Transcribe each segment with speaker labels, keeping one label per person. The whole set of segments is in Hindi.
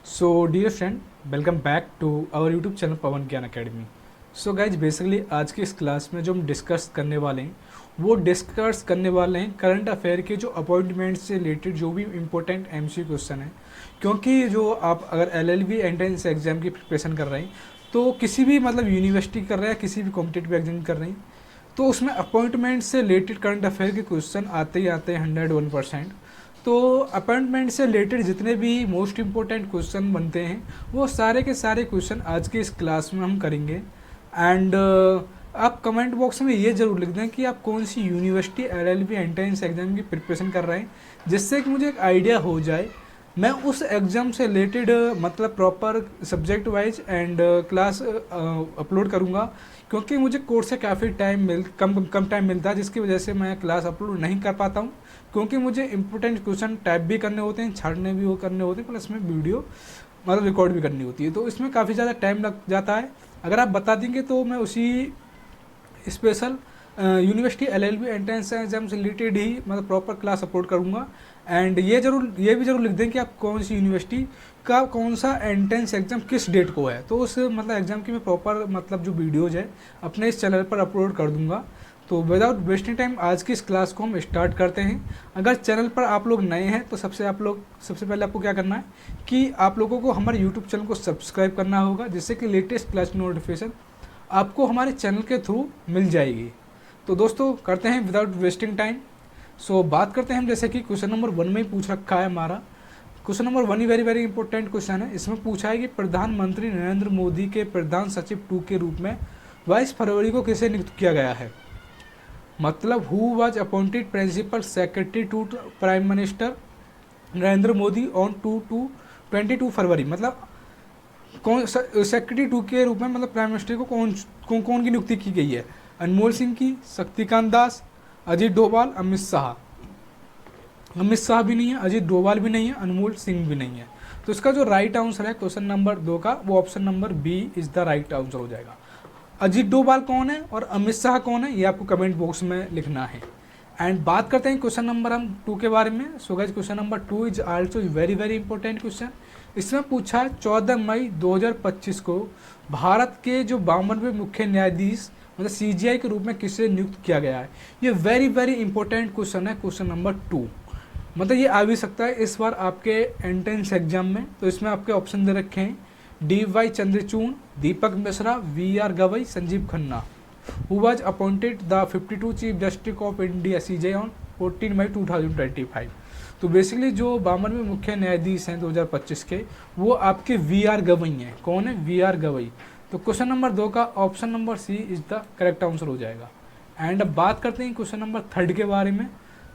Speaker 1: So dear friend, welcome back to our YouTube channel पवन ज्ञान अकेडमी। सो गाइज बेसिकली आज की इस क्लास में जो हम डिस्कस करने वाले हैं वो डिस्कस करने वाले हैं करंट अफेयर के जो अपॉइंटमेंट से रिलेटेड जो भी इम्पोर्टेंट एमसीक्यू क्वेश्चन है। क्योंकि जो आप अगर एलएलबी एंट्रेंस एग्जाम की प्रिपरेशन कर रहे हैं तो किसी भी मतलब यूनिवर्सिटी कर रहे हैं, किसी भी कॉम्पिटेटिव एग्जाम कर रहे हैं, तो उसमें अपॉइंटमेंट से रिलेटेड करंट अफेयर के क्वेश्चन आते ही आते हैं 101%। तो अपॉइंटमेंट से रिलेटेड जितने भी मोस्ट इम्पोर्टेंट क्वेश्चन बनते हैं वो सारे के सारे क्वेश्चन आज की इस क्लास में हम करेंगे। एंड आप कमेंट बॉक्स में ये ज़रूर लिख दें कि आप कौन सी यूनिवर्सिटी एलएलबी एंट्रेंस एग्जाम की प्रिपरेशन कर रहे हैं, जिससे कि मुझे एक आइडिया हो जाए मैं उस एग्ज़ाम से रिलेटेड मतलब proper subject wise and class upload करूँगा। क्योंकि मुझे कोर्स से काफ़ी कम टाइम मिलता है, जिसकी वजह से मैं क्लास अपलोड नहीं कर पाता हूँ। क्योंकि मुझे इंपॉर्टेंट क्वेश्चन टाइप भी करने होते हैं, छाड़ने भी वो करने होते हैं, प्लस में वीडियो मतलब रिकॉर्ड भी करनी होती है, तो इसमें काफ़ी ज़्यादा टाइम लग जाता है। अगर आप बता देंगे तो मैं उसी special university LLB entrance exam से रिलेटेड ही मतलब प्रॉपर क्लास अपलोड करूँगा। एंड ये भी ज़रूर लिख दें कि आप कौन सी यूनिवर्सिटी का कौन सा एंट्रेंस एग्ज़ाम किस डेट को है, तो उस मतलब एग्ज़ाम की मैं प्रॉपर मतलब जो वीडियोज़ है अपने इस चैनल पर अपलोड कर दूँगा। तो विदाउट वेस्टिंग टाइम आज की इस क्लास को हम स्टार्ट करते हैं। अगर चैनल पर आप लोग नए हैं तो सबसे पहले आपको क्या करना है कि आप लोगों को हमारे यूट्यूब चैनल को सब्सक्राइब करना होगा, जिससे कि लेटेस्ट क्लास की नोटिफिकेशन आपको हमारे चैनल के थ्रू मिल जाएगी। तो दोस्तों करते हैं विदाउट वेस्टिंग टाइम। सो बात करते हैं हम, जैसे कि क्वेश्चन नंबर 1 में ही पूछ रखा है हमारा। क्वेश्चन नंबर 1 ही वेरी इंपॉर्टेंट क्वेश्चन है। इसमें पूछा है कि प्रधानमंत्री नरेंद्र मोदी के प्रधान सचिव 2 के रूप में 22 फरवरी को किसे नियुक्त किया गया है। मतलब who was appointed principal secretary to prime minister Narendra Modi on 22 फरवरी। मतलब कौन सेक्रेटरी 2 के रूप में मतलब प्राइम मिनिस्टर को कौन की नियुक्ति की गई है। अनमोल सिंह की, शक्तिकांत दास, अजीत डोभाल, अमित शाह। अमित शाह भी नहीं है, अजीत डोभाल भी नहीं है, अनमोल सिंह भी नहीं है। तो इसका जो राइट आंसर है क्वेश्चन नंबर 2 का, वो option number B is the right answer हो जाएगा। अजीत डोभाल कौन है और अमित शाह कौन है, ये आपको कमेंट बॉक्स में लिखना है। एंड बात करते हैं क्वेश्चन नंबर हम 2 के बारे में। So guys question number 2 is also very important question. इसमें पूछा है 14 मई 2025 को भारत के जो 52वें मुख्य न्यायाधीश मतलब सीजीआई के रूप में किसे नियुक्त किया गया है। ये वेरी इंपॉर्टेंट क्वेश्चन है, क्वेश्चन नंबर 2। मतलब ये आ भी सकता है इस बार आपके एंट्रेंस एग्जाम में। तो इसमें आपके ऑप्शन दे रखे हैं DY Chandrachud, Deepak Mishra, VR Gavai, Sanjeev Khanna. Who was appointed the 52 chief justice of India CJI on 14 मई 2025। तो बेसिकली जो 52वें मुख्य न्यायाधीश हैं 2025 के, वो आपके VR गवई हैं। कौन है? VR गवई। तो क्वेश्चन नंबर 2 का option number C is the correct answer हो जाएगा। एंड अब बात करते हैं क्वेश्चन नंबर 3 के बारे में।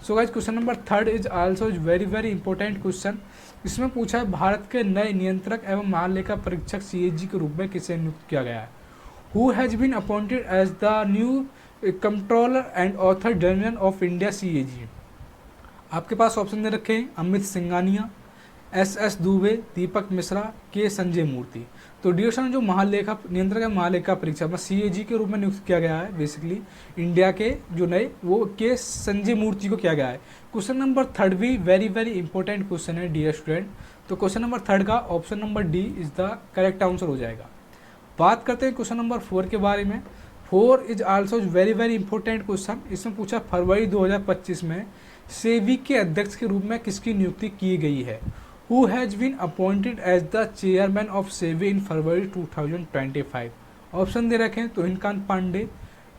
Speaker 1: So guys question number 3 is also very important question. इसमें पूछा है भारत के नए नियंत्रक एवं महालेखा परीक्षक CAG के रूप में किसे नियुक्त किया गया है। Who has been appointed as the new controller and auditor general of India CAG। आपके पास ऑप्शन दे रखे हैं अमित सिंघानिया, SS दुबे, दीपक मिश्रा, के संजय मूर्ति। तो ड्यूरेशन जो महालेखा नियंत्रक है महालेखा परीक्षा में CAG के रूप में नियुक्त किया गया है बेसिकली इंडिया के जो नए, वो के संजय मूर्ति को किया गया है। क्वेश्चन नंबर 3 भी वेरी इंपॉर्टेंट क्वेश्चन है डियर स्टूडेंट। तो क्वेश्चन नंबर 3 का option number D is the correct answer हो जाएगा। बात करते हैं क्वेश्चन नंबर 4 के बारे में। 4 is also very important question. इसमें पूछा फरवरी 2025 में सेबी के अध्यक्ष के रूप में किसकी नियुक्ति की गई है। Who has been appointed as the chairman of SEBI in February 2025। Option दे रखे हैं तुहिनकांत पांडे,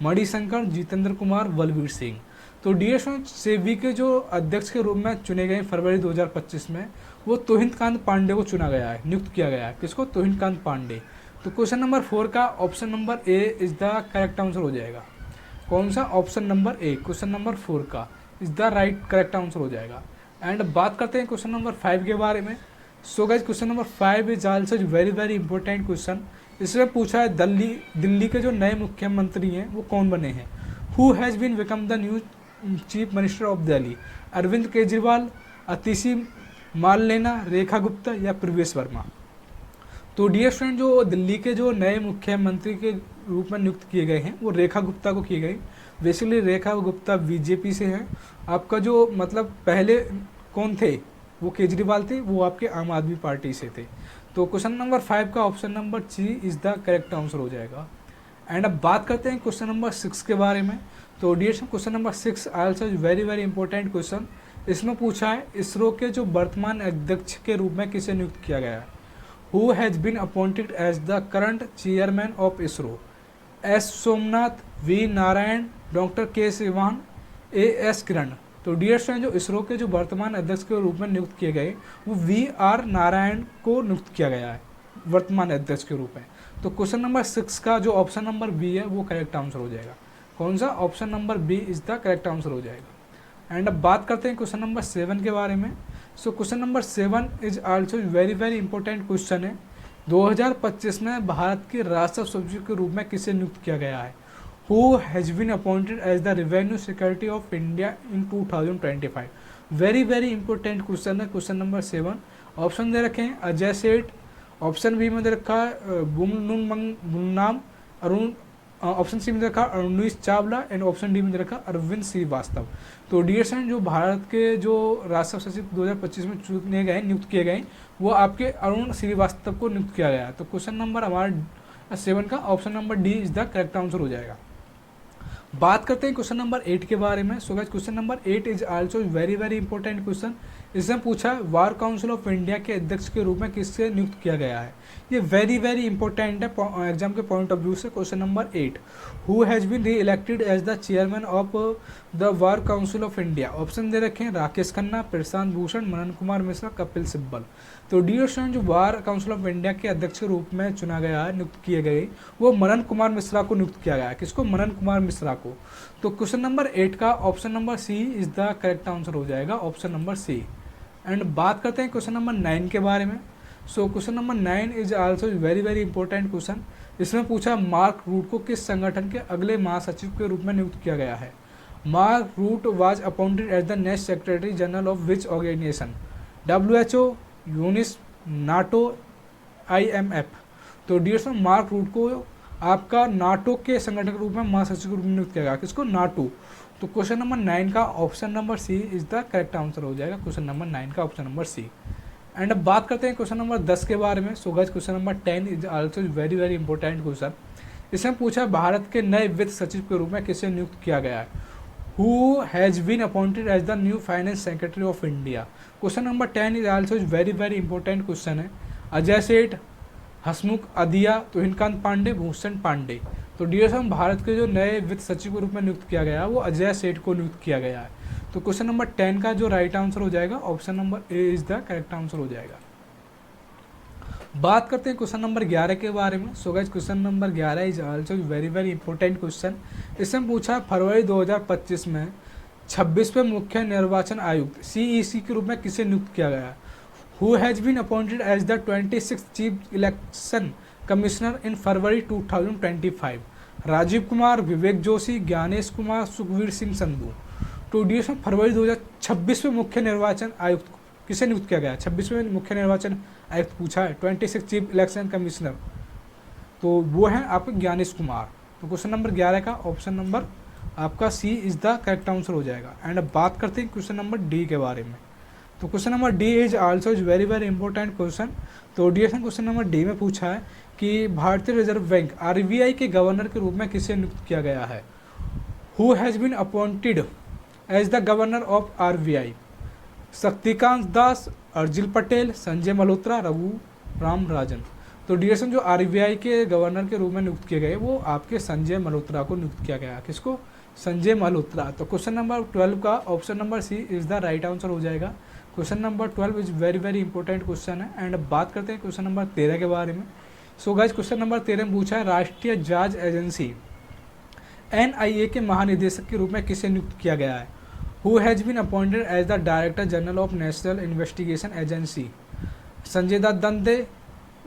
Speaker 1: मणिशंकर, जितेंद्र कुमार, बलवीर सिंह। तो डियर स्टूडेंट सेबी के जो अध्यक्ष के रूप में चुने गए फरवरी 2025 में, वो तुहिनकांत पांडे को चुना गया है, नियुक्त किया गया है। किसको? तुहिनकांत पांडे। तो क्वेश्चन नंबर 4 का option number A is the correct answer हो जाएगा। कौन सा? Option number A, question number 4 का is the right correct answer हो जाएगा। एंड बात करते हैं क्वेश्चन नंबर 5 के बारे में। So guys question number 5 is also very important question. इसमें पूछा है दिल्ली के जो नए मुख्यमंत्री हैं वो कौन बने हैं। Who has been become the new chief minister of Delhi. Arvind Kejriwal, Atishi Marlena, Rekha Gupta या प्रवेश वर्मा। तो डियर स्टूडेंट जो दिल्ली के जो नए मुख्यमंत्री के रूप में नियुक्त किए गए हैं वो रेखा गुप्ता को किए गए। बेसिकली रेखा गुप्ता बीजेपी से हैं। आपका जो मतलब पहले कौन थे वो केजरीवाल थे, वो आपके आम आदमी पार्टी से थे। तो क्वेश्चन नंबर 5 का option number C is the correct answer हो जाएगा। एंड अब बात करते हैं क्वेश्चन नंबर 6 के बारे में। तो dear question number 6 also very very important question. इसमें पूछा है इसरो के जो वर्तमान अध्यक्ष के रूप में किसे नियुक्त किया गया है। Who has been appointed as the current chairman of ISRO. S Somnath, V Narayan, doctor K Sivan, A S किरण। तो डियर स्टूडेंट, जो इसरो के जो वर्तमान अध्यक्ष के रूप में नियुक्त किए गए वो वी आर नारायण को नियुक्त किया गया है वर्तमान अध्यक्ष के रूप में। तो क्वेश्चन नंबर 6 का जो ऑप्शन नंबर बी है वो करेक्ट आंसर हो जाएगा। कौन सा? Option number B is the correct answer हो जाएगा। एंड अब बात करते हैं क्वेश्चन नंबर 7 के बारे में। So question number 7 is also very very important question है। 2025 में भारत के राष्ट्रीय सचिव के रूप में किसे नियुक्त किया गया है। Who has been appointed as the revenue security of India in 2025। Very very important question है क्वेश्चन नंबर 7। ऑप्शन दे रखे हैं अजय सेठ, ऑप्शन बी में दे रखा है बुमनुंग मुन्नाम, अरुण, ऑप्शन सी में दे रखा Arunish Chawla and option D में दे रखा अरविंद श्रीवास्तव। तो डियर स्टूडेंट, जो भारत के जो राष्ट्रीय सचिव 2025 में चुने गए, नियुक्त किए गए, वो आपके अरुण श्रीवास्तव को नियुक्त किया गया है। तो क्वेश्चन नंबर हमारा 7 का option number D is the correct answer हो जाएगा। बात करते हैं क्वेश्चन नंबर 8 के बारे में। So guys, question number 8 is also very very important question. इसमें पूछा है वार काउंसिल ऑफ इंडिया के अध्यक्ष के रूप में किससे नियुक्त किया गया है। ये वेरी वेरी इंपॉर्टेंट है एग्जाम के पॉइंट ऑफ व्यू से। Question number 8, who has been reelected as the chairman of the Bar Council of India. Option दे रखे हैं राकेश खन्ना, प्रशांत भूषण, मनन कुमार मिश्रा, कपिल सिब्बल। तो डियर स्टूडेंट, जो वार काउंसिल ऑफ इंडिया के अध्यक्ष के रूप में चुना गया है, नियुक्त किए गए, वो मनन कुमार मिश्रा को नियुक्त किया गया है। किसको? मनन कुमार मिश्रा को। तो क्वेश्चन नंबर 8 का option number C is the correct answer हो जाएगा, ऑप्शन नंबर सी। एंड बात करते हैं क्वेश्चन नंबर 9 के बारे में। So question number 9 is also very very important question. इसमें पूछा मार्क रूट को किस संगठन के अगले महासचिव के रूप में नियुक्त किया गया है। Mark Rutte was appointed as the next secretary general of which organization. WHO, UNICEF, NATO, IMF। तो डियर फ्रेंड, मार्क रूट को आपका नाटो के संगठन के रूप में महासचिव के रूप में नियुक्त किया गया। किसको? नाटो। तो क्वेश्चन नंबर 9 का option number C is the correct answer हो जाएगा, क्वेश्चन नंबर 9 का ऑप्शन नंबर सी। एंड अब बात करते हैं क्वेश्चन नंबर 10 के बारे में। So guys, question number 10 is also very very important question. इसमें पूछा भारत के नए वित्त सचिव के रूप में किसे नियुक्त किया गया है। Who has been appointed as the new finance secretary of India. Question number 10 is also very very important question है। अजय सेठ, हसमुख अदिया, तुहिनकांत पांडे, भूषण पांडे। तो डियर साहब, भारत के जो नए वित्त सचिव के रूप में नियुक्त किया गया है वो अजय सेठ को नियुक्त किया गया है। तो क्वेश्चन नंबर 10 का जो राइट आंसर हो जाएगा, option number A is the correct answer हो जाएगा। बात करते हैं क्वेश्चन नंबर 11 के बारे में। So guys, question number 11 is also very very important question. इसमें पूछा फरवरी 2025 में 26वें मुख्य निर्वाचन आयुक्त CEC के रूप में किसे नियुक्त किया गया। Who has been appointed as the 26th chief election commissioner in February 2025। Rajiv Kumar, Vivek Joshi, Gyanesh Kumar, Sukhbir Singh Sandhu. तो डियर फरवरी 2026 में मुख्य निर्वाचन आयुक्त किसे नियुक्त किया गया। 26वें मुख्य निर्वाचन आयुक्त पूछा है, 26th चीफ इलेक्शन कमिश्नर, तो वो है आपका ज्ञानेश कुमार। तो क्वेश्चन नंबर 11 का ऑप्शन नंबर आपका सी इज द करेक्ट आंसर हो जाएगा। एंड अब बात करते हैं क्वेश्चन नंबर डी के बारे में। तो question number D is also is very very important question. तो डियर क्वेश्चन नंबर डी में पूछा है कि भारतीय रिजर्व बैंक RBI के गवर्नर के रूप में किसे नियुक्त किया गया है। Who has been appointed as the governor of RBI। Shaktikanta Das, Urjit Patel, Sanjay Malhotra, Raghuram Rajan. तो डियर जो RBI के गवर्नर के रूप में नियुक्त किए गए वो आपके संजय मल्होत्रा को नियुक्त किया गया। किसको? संजय मल्होत्रा। तो क्वेश्चन नंबर 12 का option number C is the right answer हो जाएगा। Question number 12 is very very important question है। एंड अब बात करते हैं क्वेश्चन नंबर 13 के बारे में। सो गाइस, क्वेश्चन नंबर 13 में पूछा है राष्ट्रीय जांच एजेंसी NIA के महानिदेशक के रूप में किसे नियुक्त किया गया है। Who has been appointed as the director general of National Investigation Agency. Sanjay Dutt Dande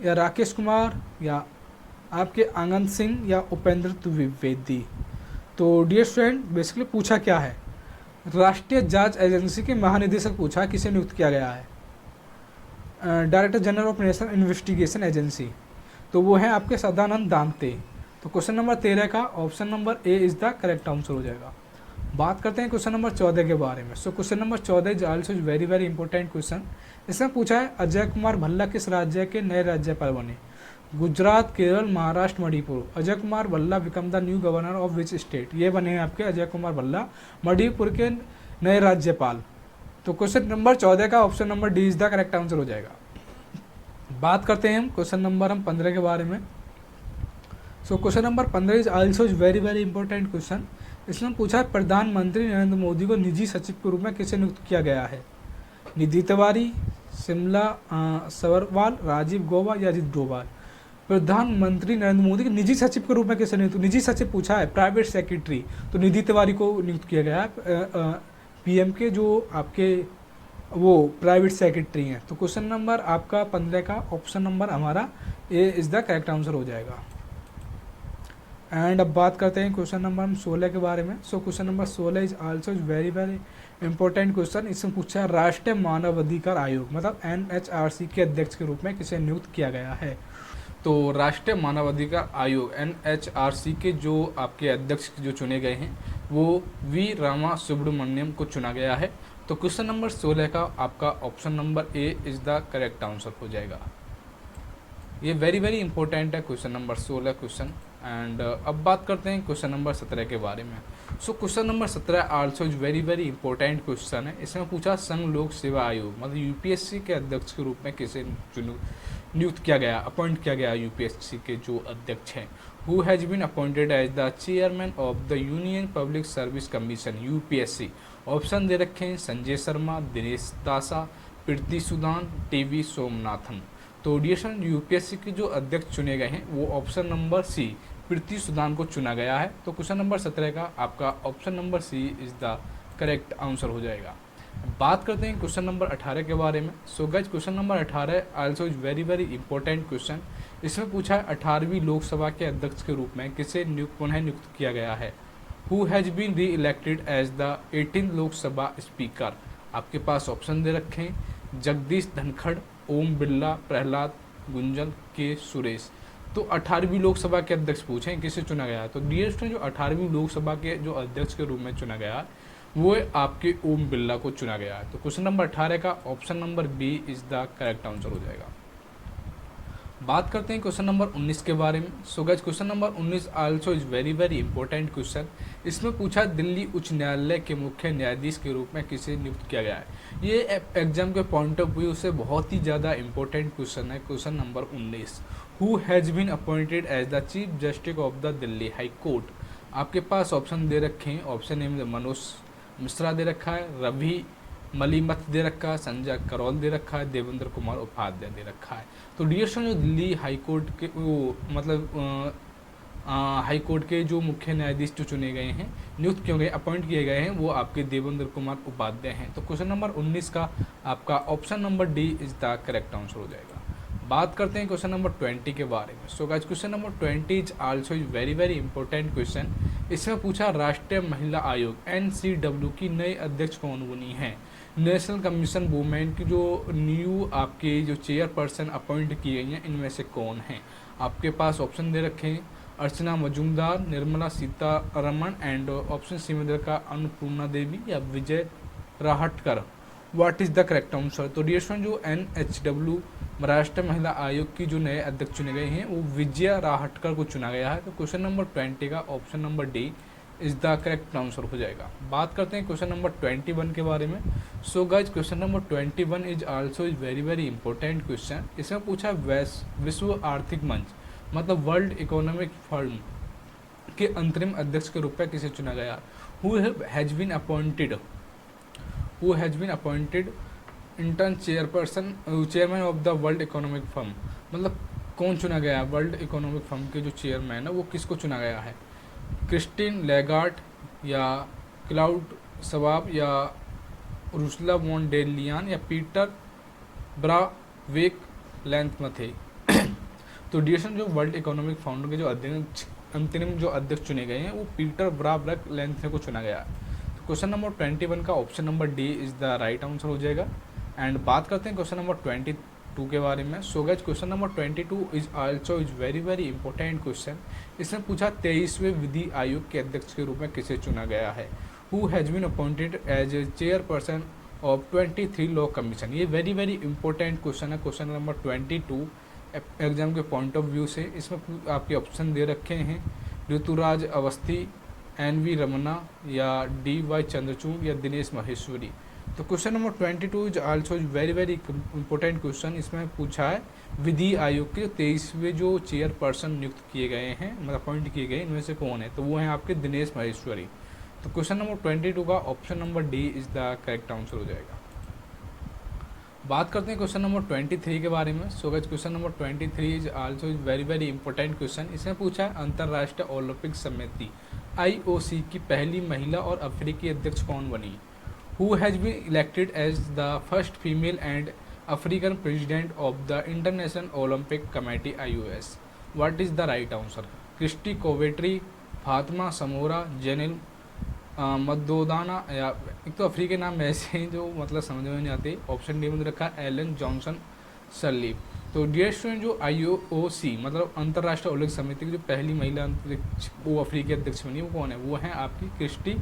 Speaker 1: या राकेश कुमार या आपके आनंद सिंह या उपेंद्र द्विवेदी। तो डियर स्टूडेंट, बेसिकली पूछा क्या है, राष्ट्रीय जांच एजेंसी के महानिदेशक पूछा किसे नियुक्त किया गया है। Director general of National Investigation agency, तो वो है आपके सदानंद दामते। तो क्वेश्चन नंबर 13 का option number A is the correct answer हो जाएगा। बात करते हैं क्वेश्चन नंबर 14 के बारे में। So question number 14 is also very very important question. इसमें पूछा है अजय कुमार भल्ला किस राज्य के नए राज्यपाल बने? Gujarat, Kerala, Maharashtra, Manipur. Ajay Kumar Bhalla become the new governor of which state? ये बने हैं आपके अजय कुमार भल्ला मणिपुर के नए राज्यपाल। तो क्वेश्चन नंबर 14 का option number D is the correct answer हो जाएगा। बात करते हैं हम क्वेश्चन नंबर 15 के बारे में। So question number 15 is also very very important question. इसमें पूछा है प्रधानमंत्री नरेंद्र मोदी को निजी सचिव के रूप में किसे नियुक्त किया गया है? निधि तिवारी, शिमला सवरवाल, राजीव गौबा या अजित डोभाल? प्रधानमंत्री नरेंद्र मोदी के निजी सचिव के रूप में किसे नियुक्त? निजी सचिव पूछा है, प्राइवेट सेक्रेटरी, तो निधि तिवारी को नियुक्त किया गया है पीएम के जो आपके वो प्राइवेट सेक्रेटरी हैं। तो क्वेश्चन नंबर आपका 15 का ऑप्शन नंबर हमारा ए इज द करेक्ट आंसर हो जाएगा। एंड अब बात करते हैं क्वेश्चन नंबर 16 के बारे में। So question number 16 is also very very important question. इसमें पूछा है राष्ट्रीय मानवाधिकार आयोग मतलब एनएचआरसी के अध्यक्ष के रूप में किसे नियुक्त किया गया है? तो राष्ट्रीय मानवाधिकार आयोग एनएचआरसी के जो आपके अध्यक्ष जो चुने गए हैं वो वी रामा सुब्रमण्यम को चुना गया है। तो क्वेश्चन नंबर 16 का आपका option number A is the correct answer हो जाएगा। ये वेरी वेरी इंपॉर्टेंट है क्वेश्चन नंबर 16 क्वेश्चन। एंड अब बात करते हैं क्वेश्चन नंबर 17 के बारे में। So question number 17 also is very very important question है। इसमें पूछा संघ लोक सेवा आयोग मतलब यूपीएससी के अध्यक्ष के रूप में किसे नियुक्त किया गया, अपॉइंट किया गया यूपीएससी के जो अध्यक्ष हैं? Who has been appointed as the chairman of the Union Public Service Commission UPSC? Option दे रखे हैं संजय शर्मा, दिनेश दासा, प्रीति सुदान, टीवी सोमनाथन। तो डियरेक्शन यूपीएससी के जो अध्यक्ष चुने गए हैं वो ऑप्शन नंबर सी प्रीति सुदान को चुना गया है। तो क्वेश्चन नंबर 17 का आपका option number C is the correct answer हो जाएगा। बात करते हैं क्वेश्चन नंबर 18 के बारे में। So guys question number 18 also is very very important question. इसमें पूछा है 18वीं लोकसभा के अध्यक्ष के रूप में किसे पुनः नियुक्त किया गया है? Who has been reelected as the 18th Lok Sabha speaker? आपके पास ऑप्शन दे रखे हैं जगदीश धनखड़, ओम बिरला, प्रहलाद गुंजल, के सुरेश। तो 18वीं लोकसभा के अध्यक्ष पूछे किसे चुना गया है? तो डियर स्टूडेंट जो 18वीं लोकसभा के जो अध्यक्ष के रूप में चुना गया वो आपके ओम बिरला को चुना गया है। तो क्वेश्चन नंबर 18 का option number B is the correct answer हो जाएगा। बात करते हैं क्वेश्चन नंबर 19 के बारे में। So guys question number 19 also is very very important question. इसमें पूछा दिल्ली उच्च न्यायालय के मुख्य न्यायाधीश के रूप में किसे नियुक्त किया गया है? ये एग्जाम के पॉइंट ऑफ व्यू से बहुत ही ज़्यादा इंपॉर्टेंट क्वेश्चन है। Question number 19 who has been appointed as the chief justice of the Delhi high court? आपके पास ऑप्शन दे रखे हैं। ऑप्शन ए में मनोज मिश्रा दे रखा है, रवि मलिमथ दे रखा है, संजय करोल दे रखा है, देवेंद्र कुमार उपाध्याय दे रखा है। तो डियरेक्शन जो दिल्ली हाई कोर्ट के वो मतलब हाई कोर्ट के जो मुख्य न्यायाधीश जो चुने गए हैं, नियुक्त किए गए, अपॉइंट किए गए हैं, वो आपके देवेंद्र कुमार उपाध्याय हैं। तो क्वेश्चन नंबर 19 का आपका option number D is the correct answer हो जाएगा। बात करते हैं क्वेश्चन नंबर 20 के बारे में। So guys question number 20 is also is very very important question. इसमें पूछा राष्ट्रीय महिला आयोग एनसीडब्ल्यू की नई अध्यक्ष कौन बनी है? नेशनल कमीशन वुमेन की जो न्यू आपके जो चेयरपर्सन अपॉइंट की गई हैं इनमें से कौन है? आपके पास ऑप्शन दे रखे हैं Archana Majumdar, Nirmala Sitharaman and option C में दे रखा अन्नपूर्णा देवी या Vijaya Rahatkar. What is the correct answer? तो डियरेक्शन जो एनएचडब्ल्यू राष्ट्रीय महिला आयोग की जो नए अध्यक्ष चुने गए हैं वो विजय राहटकर को चुना गया है। तो क्वेश्चन नंबर 20 का option number D is the correct answer हो जाएगा। बात करते हैं क्वेश्चन नंबर 21 के बारे में। So guys question number 21 is also is very very important question. इसमें पूछा विश्व आर्थिक मंच मतलब वर्ल्ड इकोनॉमिक फोरम के अंतरिम अध्यक्ष के रूप में किसे चुना गया? Who has been appointed interim chairman of the world economic forum मतलब कौन चुना गया? वर्ल्ड इकोनॉमिक फोरम के जो चेयरमैन है वो किसको चुना गया है? क्रिस्टीन लेगार्ड या क्लाउड शवाब या रुसला वॉन डेर लियान या पीटर ब्रावेक लेंथमथे। तो डियरेक्शन जो वर्ल्ड इकोनॉमिक फाउंडर के जो अध्यक्ष अंतरिम जो अध्यक्ष चुने गए हैं वो पीटर ब्रावेक लेंथमे को चुना गया। तो क्वेश्चन नंबर 21 का option number D is the right answer हो जाएगा। एंड बात करते हैं क्वेश्चन नंबर 22 के बारे में। So guys question number 22 is also is very very important question. इसमें पूछा 23वें विधि आयोग के अध्यक्ष के रूप में किसे चुना गया है? Who has been appointed as a chairperson of 23 law commission. ये वेरी वेरी इंपॉर्टेंट क्वेश्चन है, क्वेश्चन नंबर 22 एग्जाम के पॉइंट ऑफ व्यू से। इसमें आपके ऑप्शन दे रखे हैं ऋतुराज अवस्थी, NV रमना या DY चंद्रचूड़ या दिनेश माहेश्वरी। तो question number 22 is also very very important question. इसमें पूछा है विधि आयोग के 23वें जो चेयरपर्सन नियुक्त किए गए हैं, मतलब अपॉइंट किए गए, इनमें से कौन है, तो वो हैं आपके दिनेश माहेश्वरी। तो क्वेश्चन नंबर 22 का option number D is the correct answer हो जाएगा। बात करते हैं क्वेश्चन नंबर 23 के बारे में। So guys question number 23 is also is very very important question. इसमें पूछा है अंतर्राष्ट्रीय ओलंपिक समिति IOC की पहली महिला और अफ्रीकी अध्यक्ष कौन बनी। Who has been elected as the first female and African president of the International Olympic Committee IOS। What is the right answer. Kirsty Coventry, Fatima Samoura, जेनिल मदोदाना, या एक तो अफ्रीकी नाम ऐसे हैं जो मतलब समझ में नहीं आते। ऑप्शन डी में रखा है एलन जॉनसन सर्लीफ। तो डियर स्टूडेंट, जो IOC मतलब अंतर्राष्ट्रीय ओलंपिक समिति की जो पहली महिला वो अफ्रीकी अध्यक्ष बनी, वो कौन है, वो है आपकी क्रिस्टी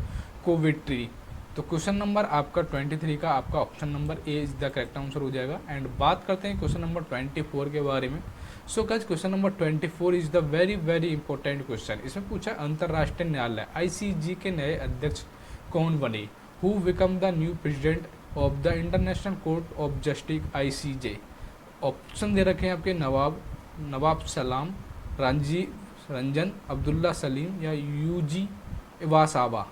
Speaker 1: कोवेट्री। तो क्वेश्चन नंबर आपका 23 का आपका option number A is the correct answer हो जाएगा। एंड बात करते हैं क्वेश्चन नंबर 24 के बारे में। So guys question number 24 is the very very important question. इसमें पूछा अंतर्राष्ट्रीय न्यायालय ICJ के नए अध्यक्ष कौन बने। Who become the new president of the International Court of Justice ICJ। Option दे रखे हैं आपके नवाब सलाम, रंजन अब्दुल्ला सलीम या UG इवासावा।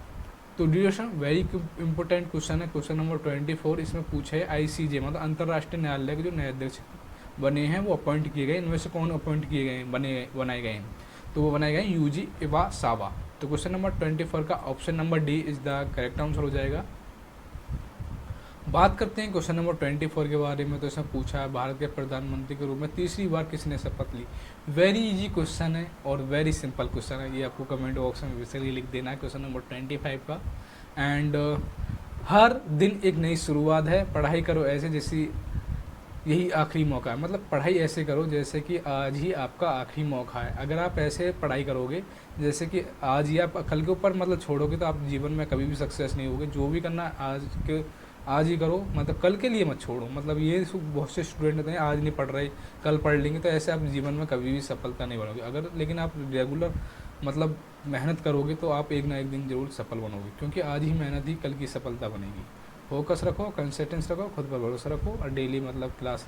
Speaker 1: तो ड्यूरेशन वेरी इंपॉर्टेंट क्वेश्चन है, क्वेश्चन नंबर 24। इसमें पूछे ICJ मतलब अंतर्राष्ट्रीय न्यायालय के जो नए अध्यक्ष बने हैं वो अपॉइंट किए गए, इनमें से कौन अपॉइंट किए गए बनाए गए हैं, तो वो बनाए गए UG इवासावा। तो क्वेश्चन नंबर 24 का option number D is the correct answer हो जाएगा। बात करते हैं क्वेश्चन नंबर 24 के बारे में। तो इसमें पूछा है भारत के प्रधानमंत्री के रूप में तीसरी बार किसने शपथ ली। वेरी इजी क्वेश्चन है और वेरी सिंपल क्वेश्चन है, ये आपको कमेंट बॉक्स में बेसिकली लिख देना है क्वेश्चन नंबर 25 का। एंड हर दिन एक नई शुरुआत है, पढ़ाई करो ऐसे जैसी यही आखिरी मौका है। मतलब पढ़ाई ऐसे करो जैसे कि आज ही आपका आखिरी मौका है। अगर आप ऐसे पढ़ाई करोगे जैसे कि आज ही आप कल के ऊपर मतलब छोड़ोगे तो आप जीवन में कभी भी सक्सेस नहीं होगे। जो भी करना आज ही करो, मतलब कल के लिए मत छोड़ो। मतलब ये बहुत से स्टूडेंट होते हैं आज नहीं पढ़ रहे कल पढ़ लेंगे, तो ऐसे आप जीवन में कभी भी सफलता नहीं बनोगे। अगर लेकिन आप रेगुलर मतलब मेहनत करोगे तो आप एक ना एक दिन जरूर सफल बनोगे, क्योंकि आज ही मेहनत ही कल की सफलता बनेगी। फोकस रखो, कंसिस्टेंस रखो, खुद पर भरोसा रखो और डेली मतलब क्लास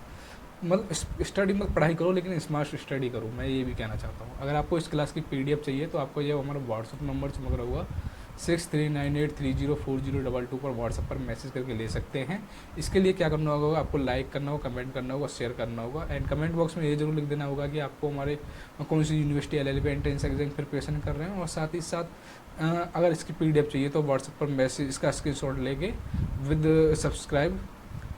Speaker 1: मतलब स्टडी मतलब पढ़ाई करो लेकिन स्मार्ट स्टडी करो। मैं ये भी कहना चाहता हूँ। अगर आपको इस क्लास की PDF चाहिए तो आपको ये हमारा व्हाट्सअप नंबर चमक रहा होगा 6398304022 पर व्हाट्सएप पर मैसेज करके ले सकते हैं। इसके लिए क्या करना होगा, आपको लाइक करना होगा, कमेंट करना होगा, शेयर करना होगा। एंड कमेंट बॉक्स में ये जरूर लिख देना होगा कि आपको हमारे कौन सी university LLB entrance exam preparation कर रहे हैं। और साथ ही साथ अगर इसकी PDF चाहिए तो व्हाट्सएप पर मैसेज इसका स्क्रीनशॉट लेके विद सब्सक्राइब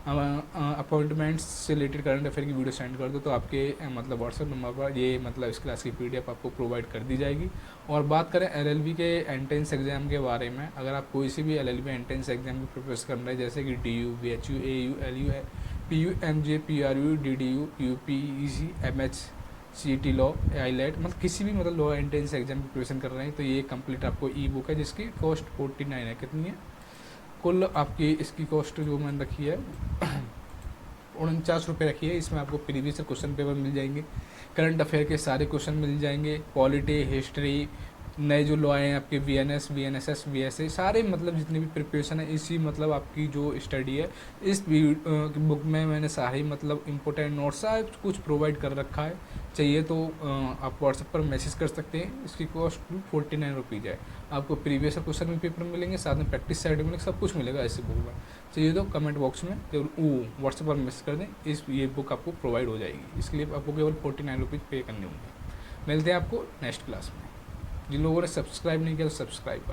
Speaker 1: अपॉइंटमेंट्स से रिलेटेड करंट अफेयर की वीडियो सेंड कर दो, तो आपके मतलब व्हाट्सएप नंबर पर ये मतलब इस क्लास की PDF आपको प्रोवाइड कर दी जाएगी। और बात करें LLB के एंट्रेंस एग्जाम के बारे में, अगर आप कोई सी भी LLB एंट्रेंस एग्जाम की प्रिपरेशन कर रहे हैं जैसे कि DU, BHU, AU, LU, PU, MJ, PRU, DDU, UPEC, MH, CET law, ILET, मतलब किसी भी मतलब लॉ एंट्रेंस एग्जाम की प्रिपरेशन कर रहे हैं तो ये कंप्लीट आपको E-बुक है जिसकी कॉस्ट 49 है। कितनी है कुल आपकी इसकी कॉस्ट जो मैंने रखी है 49 रुपये रखी है। इसमें आपको प्रीवियस क्वेश्चन पेपर मिल जाएंगे, करंट अफेयर के सारे क्वेश्चन मिल जाएंगे, पॉलिटी, हिस्ट्री, नए जो लॉ हैं आपके VNS, VNSS, VSA, सारे मतलब जितनी भी प्रिपरेशन है इसी मतलब आपकी जो स्टडी है इस बुक में मैंने सारे मतलब इंपॉर्टेंट नोट्स सब कुछ प्रोवाइड कर रखा है। चाहिए तो आप व्हाट्सएप पर मैसेज कर सकते हैं। इसकी कॉस्ट 49 रुपीज़ है। आपको प्रीवियस क्वेश्चन में पेपर मिलेंगे, साथ में प्रैक्टिस साइड मिलेंगे, सब कुछ मिलेगा इसी बुक में। चाहिए तो कमेंट बॉक्स में जरूर व्हाट्सएप पर मैसेज कर दें, ये बुक आपको प्रोवाइड हो जाएगी। इसके लिए आपको केवल 49 रुपीज़ पे करने होंगे। मिलते हैं आपको नेक्स्ट क्लास में। जिन लोगों ने सब्सक्राइब नहीं किया तो सब्सक्राइब करें।